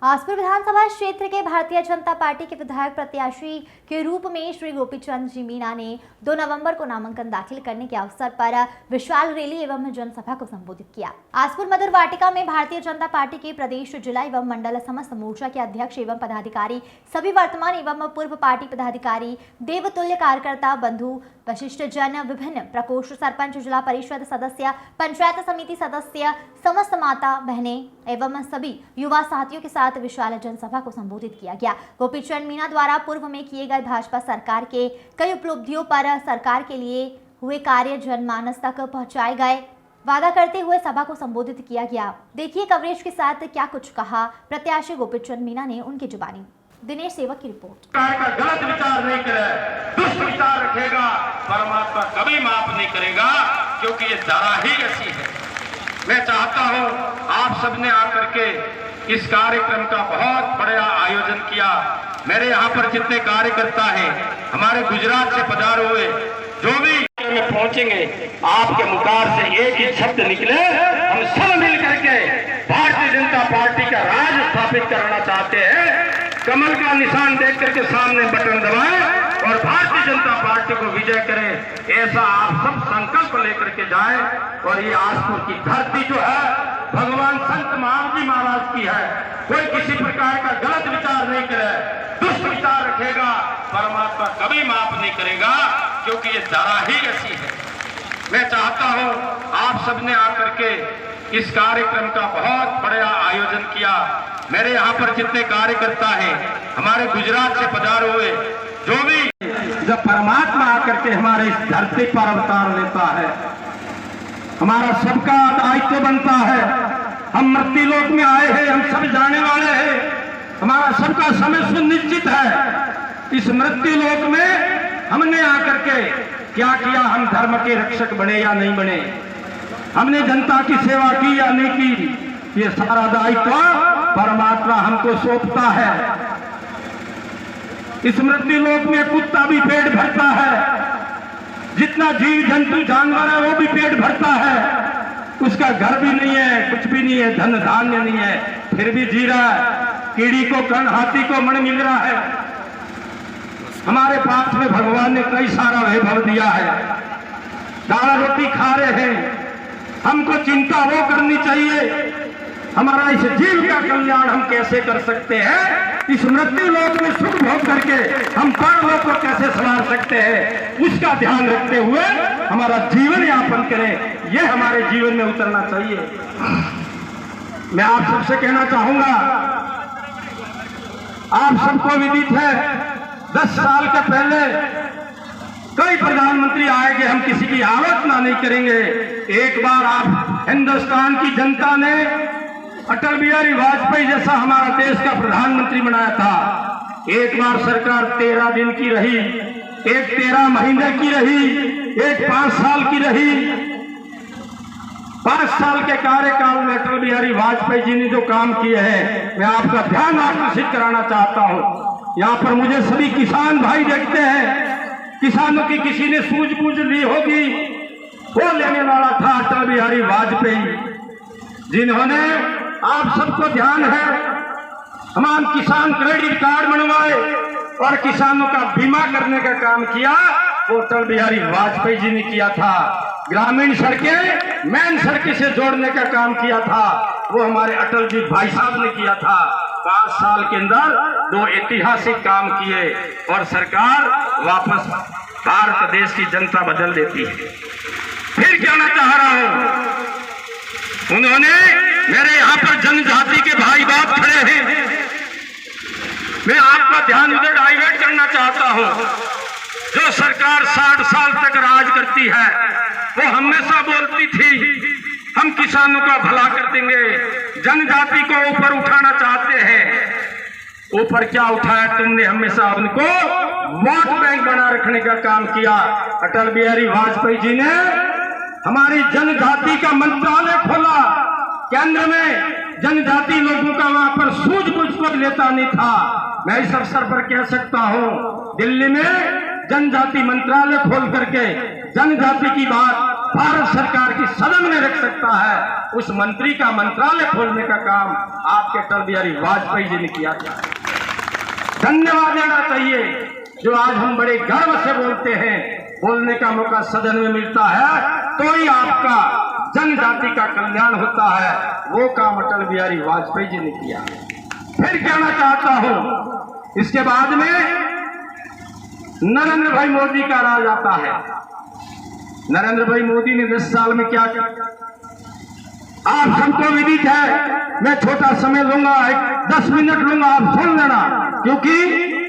आसपुर विधानसभा क्षेत्र के भारतीय जनता पार्टी के विधायक प्रत्याशी के रूप में श्री गोपीचंद जी मीणा ने 2 नवंबर को नामांकन दाखिल करने के अवसर पर विशाल रैली एवं जनसभा को संबोधित किया। आसपुर मधुर वाटिका में भारतीय जनता पार्टी के प्रदेश, जिला एवं मंडल समस्त मोर्चा के अध्यक्ष एवं पदाधिकारी, सभी वर्तमान एवं पूर्व पार्टी पदाधिकारी, देवतुल्य कार्यकर्ता, बंधु, वशिष्ठ जन, विभिन्न प्रकोष्ठ, सरपंच, जिला परिषद सदस्य, पंचायत समिति सदस्य, समस्त माता बहनें एवं सभी युवा साथियों के साथ विशाल जनसभा को संबोधित किया गया। गोपीचंद मीणा द्वारा पूर्व में किए गए भाजपा सरकार के कई उपलब्धियों पर सरकार के लिए हुए कार्य जनमानस तक पहुंचाए गए वादा करते हुए सभा को संबोधित किया गया। देखिए कवरेज के साथ क्या कुछ कहा प्रत्याशी गोपीचंद मीणा ने उनकी जुबानी। दिनेश सेवक की रिपोर्ट। का गलत विचार नहीं करे, दुष्ट विचार रखेगा, परमात्मा कभी माफ नहीं करेगा, क्योंकि ये धरा ही ऐसी है। मैं चाहता हूं आप सबने आकर के इस कार्यक्रम का बहुत बड़ा आयोजन किया। मेरे यहाँ पर जितने कार्यकर्ता हैं, हमारे गुजरात से पधारे हुए, जो भी में पहुंचेंगे, आपके मुखार से एक ही शब्द निकले, हम सब मिल करके भारतीय जनता पार्टी का राज स्थापित करना चाहते हैं। कमल का निशान देख करके सामने बटन दबाएं और भारतीय जनता पार्टी को विजय करें, ऐसा आप सब संकल्प लेकर के जाएं। और ये आसपुर की धरती जो है भगवान संत महावीर महाराज की है। कोई किसी प्रकार का गलत विचार नहीं करे, दुष्ट विचार रखेगा, परमात्मा कभी माफ नहीं करेगा, क्योंकि ये धरा ही ऐसी है। मैं चाहता हूं आप सबने आकर के इस कार्यक्रम का बहुत बड़ा आयोजन किया। मेरे यहाँ पर जितने कार्यकर्ता हैं, हमारे गुजरात से पधारे हुए, जो भी जब परमात्मा आकर के हमारे इस धरती पर अवतार लेता है, हमारा सबका दायित्व बनता है। हम मृत्यु लोक में आए हैं, हम सब जाने वाले हैं, हमारा सबका समय सुनिश्चित है। इस मृत्यु लोक में हमने आकर के क्या किया, हम धर्म के रक्षक बने या नहीं बने, हमने जनता की सेवा की या नहीं की, ये सारा दायित्व परमात्मा हमको सौंपता है। इस मृत्यु लोक में कुत्ता भी पेट भरता है, जितना जीव जंतु जानवर है वो भी पेट भरता है, उसका घर भी नहीं है, कुछ भी नहीं है, धन धान्य नहीं है, फिर भी जी रहा है। कीड़ी को कण, हाथी को मण मिल रहा है। हमारे पास में भगवान ने कई सारा वैभव दिया है, दाल रोटी खा रहे हैं। हमको चिंता वो करनी चाहिए, हमारा इस जीव का कल्याण हम कैसे कर सकते हैं, इस मृत्यु लोक में सुख भोग करके हम परलोक को कैसे संवार सकते हैं, उसका ध्यान रखते हुए हमारा जीवन यापन करें, यह हमारे जीवन में उतरना चाहिए। मैं आप सबसे कहना चाहूंगा, आप सबको विदित है 10 साल के पहले कई प्रधानमंत्री आए कि हम किसी की आलोचना नहीं करेंगे। एक बार आप हिंदुस्तान की जनता ने अटल बिहारी वाजपेयी जैसा हमारा देश का प्रधानमंत्री बनाया था। एक बार सरकार 13 दिन की रही, एक 13 महीने की रही, एक 5 साल की रही। 5 साल के कार्यकाल में अटल बिहारी वाजपेयी जी ने जो काम किए हैं, मैं आपका ध्यान आकर्षित कराना चाहता हूं। यहाँ पर मुझे सभी किसान भाई देखते हैं, किसानों की किसी ने सूझबूझ ली होगी, वो लेने वाला था अटल बिहारी वाजपेयी, जिन्होंने, आप सबको ध्यान है, तमाम किसान क्रेडिट कार्ड बनवाए और किसानों का बीमा करने का काम किया, वो अटल बिहारी वाजपेयी जी ने किया था। ग्रामीण सड़कें मेन सड़कें से जोड़ने का काम किया था, वो हमारे अटल जी भाई साहब ने किया था। 5 साल के अंदर 2 ऐतिहासिक काम किए और सरकार वापस भारत देश की जनता बदल देती है। फिर कहना चाह रहा हूं, उन्होंने, मेरे यहाँ पर जनजाति के भाई बाप खड़े हैं, मैं आपका ध्यान उधर डाइवर्ट करना चाहता हूं। जो सरकार 60 साल तक राज करती है, वो हमेशा बोलती थी हम किसानों का भला कर देंगे, जनजाति को ऊपर उठाना चाहते हैं। ऊपर क्या उठाया तुमने, हमेशा उनको वोट बैंक बना रखने का काम किया। अटल बिहारी वाजपेयी जी ने हमारी जनजाति का मंत्रालय खोला, केंद्र में जनजाति लोगों का वहां पर सूझबूझ पर लेता नहीं था। मैं इस अवसर पर कह सकता हूं, दिल्ली में जनजाति मंत्रालय खोल करके जनजाति की बात भारत सरकार की सदन में रख सकता है, उस मंत्री का मंत्रालय खोलने का काम आपके अटल बिहारी वाजपेयी जी ने किया था। धन्यवाद देना चाहिए। जो आज हम बड़े गर्व से बोलते हैं, बोलने का मौका सदन में मिलता है तो ही आपका जनजाति का कल्याण होता है, वो काम अटल बिहारी वाजपेयी जी ने किया। फिर कहना चाहता हूं, इसके बाद में नरेंद्र भाई मोदी का राज आता है। नरेंद्र भाई मोदी ने 10 साल में क्या किया आप सबको विदित है। मैं छोटा समय लूंगा, 10 मिनट लूंगा, आप सुन लेना, क्योंकि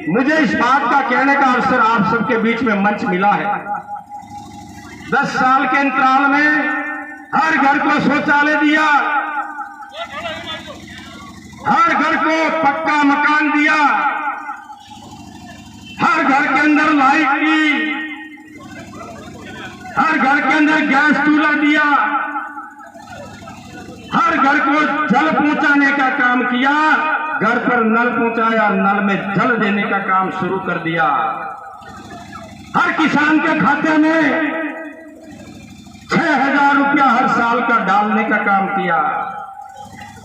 मुझे इस बात का कहने का अवसर आप सबके बीच में मंच मिला है। 10 साल के अंतराल में हर घर को शौचालय दिया, हर घर को पक्का मकान दिया, हर घर के अंदर लाइट दी, हर घर के अंदर गैस चूल्हा दिया, हर घर को जल पहुंचाने का काम किया, घर पर नल पहुंचाया, नल में जल देने का काम शुरू कर दिया। हर किसान के खाते में 6,000 रुपया हर साल का डालने का काम किया।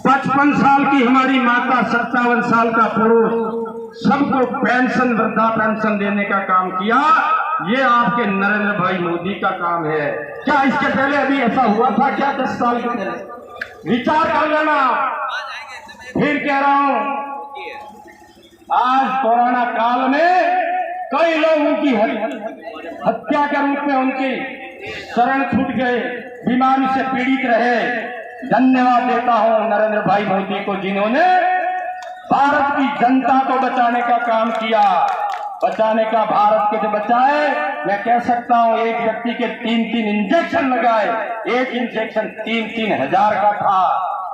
55 साल की हमारी माता, 57 साल का पुरुष, सबको पेंशन, वृद्धा पेंशन देने का काम किया। ये आपके नरेंद्र भाई मोदी का काम है। क्या इसके पहले अभी ऐसा हुआ था क्या? 10 साल के पहले विचार कर लेना। फिर कह रहा हूं, आज कोरोना काल में कई लोग उनकी हत्या के रूप में उनकी शरण छूट गए, बीमारी से पीड़ित रहे। धन्यवाद देता हूं नरेंद्र भाई मोदी को, जिन्होंने भारत की जनता को बचाने का काम किया। बचाने का, भारत के जो बचाए, मैं कह सकता हूं एक व्यक्ति के 3-3 इंजेक्शन लगाए। एक इंजेक्शन 3-3 हजार का था।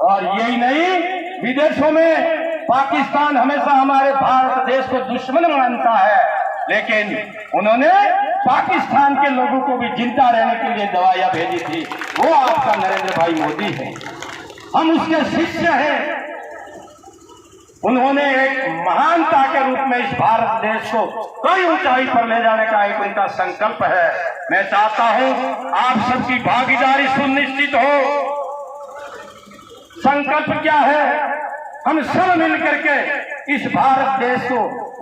और यही नहीं, विदेशों में पाकिस्तान हमेशा हमारे भारत देश को दुश्मन मानता है, लेकिन उन्होंने पाकिस्तान के लोगों को भी जिंदा रहने के लिए दवाइयां भेजी थी। वो आपका नरेंद्र भाई मोदी है, हम उसके शिष्य हैं। उन्होंने एक महानता के रूप में इस भारत देश को कई ऊंचाई पर ले जाने का एक उनका संकल्प है। मैं चाहता हूं आप सबकी भागीदारी सुनिश्चित हो। संकल्प क्या है? हम सब मिलकर के इस भारत देश को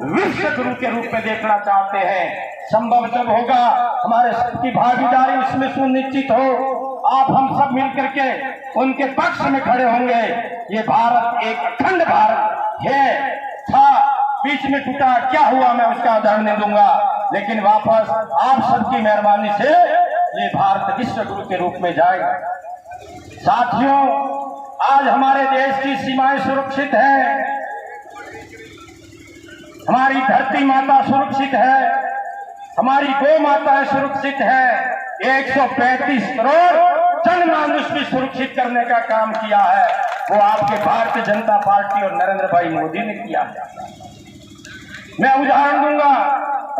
विश्व गुरु के रूप में देखना चाहते हैं। संभव जब होगा, हमारे सबकी भागीदारी उसमें सुनिश्चित हो, आप हम सब मिलकर के उनके पक्ष में खड़े होंगे। ये भारत एक अखंड भारत है, था, बीच में टूटा, क्या हुआ मैं उसका उदाहरण नहीं दूंगा, लेकिन वापस आप सबकी मेहरबानी से ये भारत विश्व गुरु के रूप में जाएगा। साथियों, आज हमारे देश की सीमाएं सुरक्षित है, हमारी धरती माता सुरक्षित है, हमारी गौ माताएं सुरक्षित है। 135 करोड़ जनमानुष भी सुरक्षित करने का काम किया है, वो आपके भारतीय जनता पार्टी और नरेंद्र भाई मोदी ने किया है। मैं उदाहरण दूंगा,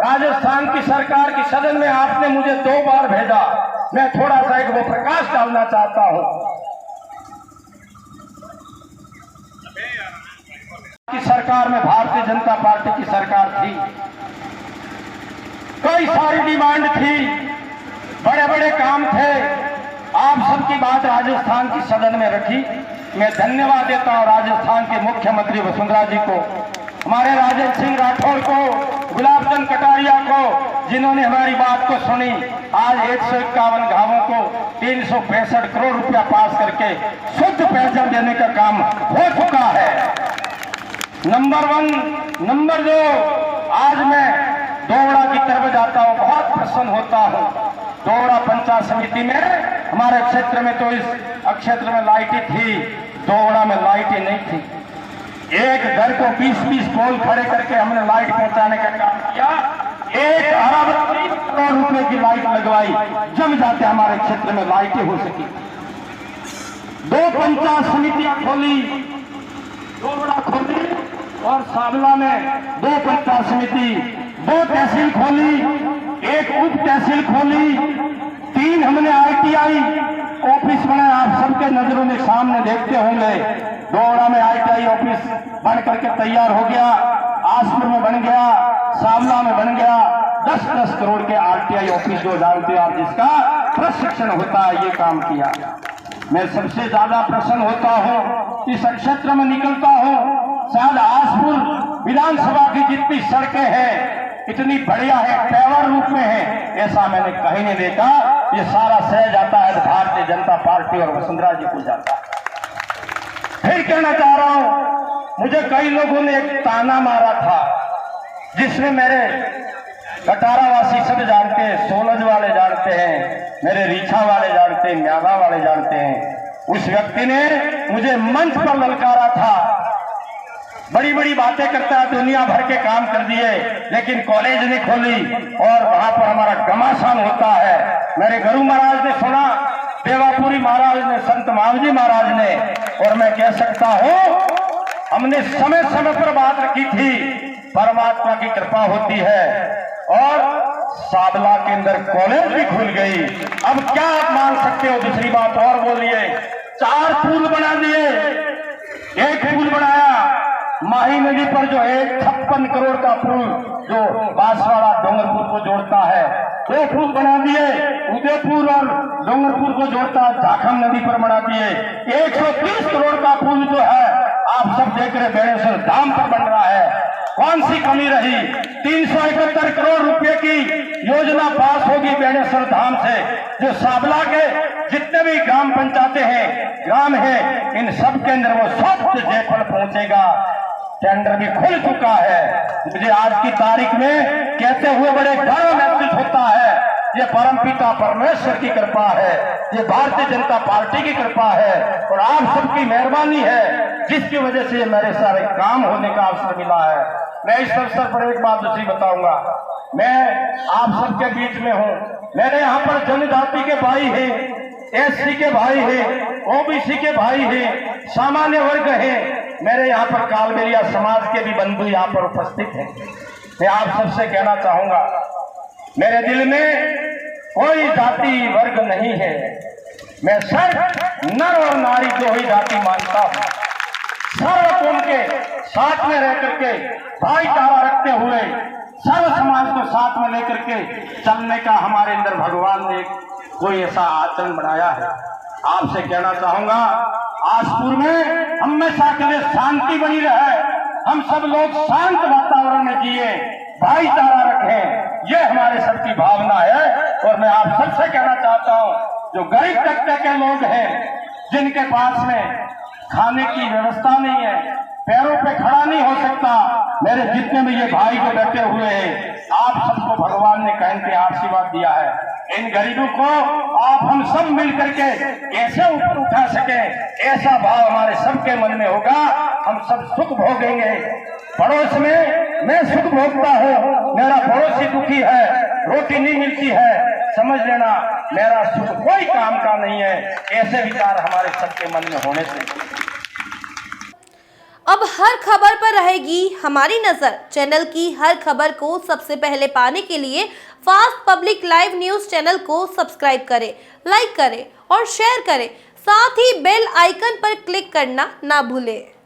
राजस्थान की सरकार की सदन में आपने मुझे 2 बार भेजा। मैं थोड़ा सा एक वो प्रकाश डालना चाहता हूं की सरकार में, भारतीय जनता पार्टी की सरकार थी, कई सारी डिमांड थी, बड़े बड़े काम थे। आप सबकी बात राजस्थान की सदन में रखी। मैं धन्यवाद देता हूं राजस्थान के मुख्यमंत्री वसुंधरा जी को, हमारे राजेंद्र सिंह राठौड़ को, गुलाब चंद कटारिया को, जिन्होंने हमारी बात को सुनी। आज 151 गांवों को 365 करोड़ रुपया पास करके शुद्ध पेयजल देने का काम हो चुका है। नंबर 1। नंबर 2, आज मैं दोवड़ा की तरफ जाता हूं, बहुत प्रसन्न होता हूं। दोवड़ा पंचायत समिति में हमारे क्षेत्र में, तो इस क्षेत्र में लाइटें थी, दोवड़ा में लाइटें नहीं थी। एक घर को 20-20 पोल खड़े करके हमने लाइट पहुंचाने का काम किया। 1 अरब 30 करोड़ रुपए की लाइट लगवाई, जम जाते हमारे क्षेत्र में लाइटें हो सकी। 2 पंचायत समितियां खोली, दोवड़ा खोली और सावला में 2 पंचायत समिति, 2 तहसील खोली, 1 उप तहसील खोली, 3 हमने ITI ऑफिस बनाया। आप सबके नजरों में सामने देखते होंगे, दोवड़ा में ITI ऑफिस बन करके तैयार हो गया, आसपुर में बन गया, सावला में बन गया, 10-10 करोड़ के RTI ऑफिस जो जानते हैं आप, जिसका प्रशिक्षण होता है, ये काम किया। मैं सबसे ज्यादा प्रसन्न होता हूँ, इस क्षेत्र में निकलता हूँ, शायद आसपुर विधानसभा की जितनी सड़कें हैं इतनी बढ़िया है, पेवर रूप में है, ऐसा मैंने कहीं नहीं देखा। ये सारा श्रेय जाता है भारतीय जनता पार्टी और वसुंधरा जी को जाता है। फिर कहना चाह रहा हूं, मुझे कई लोगों ने एक ताना मारा था, जिसमें मेरे कटारावासी सब जानते हैं, सोलज वाले जानते हैं, मेरे रीछा वाले जानते हैं, म्यागा वाले जानते हैं। उस व्यक्ति ने मुझे मंच पर ललकारा था, बड़ी बड़ी बातें करता है, दुनिया भर के काम कर दिए, लेकिन कॉलेज नहीं खोली और वहां पर हमारा घमासान होता है। मेरे गुरु महाराज ने सुना, देवापुरी महाराज ने, संत मावजी महाराज ने, और मैं कह सकता हूं हमने समय समय पर बात रखी थी, परमात्मा की कृपा होती है और साबला के अंदर कॉलेज भी खुल गई। अब क्या आप मान सकते हो? दूसरी बात और बोलिए, 4 पुल बना दिए, एक पुल बनाया माही नदी पर जो है 56 करोड़ का पुल जो बांसवाड़ा डोंगरपुर को जोड़ता है, 2 पुल बना दिए, उदयपुर और डोंगरपुर को जोड़ता है, झाखम नदी पर बना दिए। 130 करोड़ का पुल जो है आप सब देख रहे, बेणेश्वर धाम पर बन रहा है। कौन सी कमी रही? 371 करोड़ रुपए की योजना पास होगी बेणेश्वर धाम से, जो साबला के जितने भी ग्राम पंचायतें हैं, ग्राम है, इन सब के अंदर वो स्वच्छ जयफल पहुंचेगा। टेंडर भी खुल चुका है। मुझे आज की तारीख में कहते हुए बड़े गर्व महसूस होता है, ये परमपिता परमेश्वर की कृपा है, ये भारतीय जनता पार्टी की कृपा है और आप सबकी मेहरबानी है, जिसकी वजह से मेरे सारे काम होने का अवसर मिला है। मैं इस अवसर पर एक बात दूसरी बताऊंगा, मैं आप सबके बीच में हूँ। मेरे यहाँ पर जनजाति के भाई हैं, SC के भाई हैं, OBC के भाई हैं, सामान्य वर्ग हैं, मेरे यहाँ पर कालबेलिया समाज के भी बंधु यहाँ पर उपस्थित हैं। मैं आप सबसे कहना चाहूंगा, मेरे दिल में कोई जाति वर्ग नहीं है, मैं सिर्फ नर और नारी दो ही जाति मानता हूँ। सर्व उनके साथ में रह करके भाईचारा रखते हुए सर्व समाज को साथ में लेकर के चलने का हमारे अंदर भगवान ने कोई ऐसा आचरण बनाया है। आपसे कहना चाहूंगा, आसपुर में हमेशा के लिए शांति बनी रहे, हम सब लोग शांत वातावरण में जिए, भाईचारा रखें, ये हमारे सबकी भावना है। और मैं आप सबसे कहना चाहता हूं, जो गरीब तबके के लोग हैं, जिनके पास में खाने की व्यवस्था नहीं है, पैरों पे खड़ा नहीं हो सकता, मेरे जितने भी ये भाई जो बैठे हुए हैं, आप सबको भगवान ने कह के आशीर्वाद दिया है। इन गरीबों को आप हम सब मिल करके कैसे ऊपर उठा सके, ऐसा भाव हमारे सबके मन में होगा, हम सब सुख भोगेंगे। पड़ोस में मैं सुख भोगता हूँ, मेरा पड़ोसी दुखी है, रोटी नहीं मिलती है, समझ लेना मेरा सुख कोई काम का नहीं है। ऐसे विचार हमारे सबके मन में होने चाहिए। अब हर खबर पर रहेगी हमारी नजर। चैनल की हर खबर को सबसे पहले पाने के लिए fast public live news channel को सब्सक्राइब करें, लाइक करें और शेयर करें। साथ ही बेल आइकन पर क्लिक करना ना भूलें।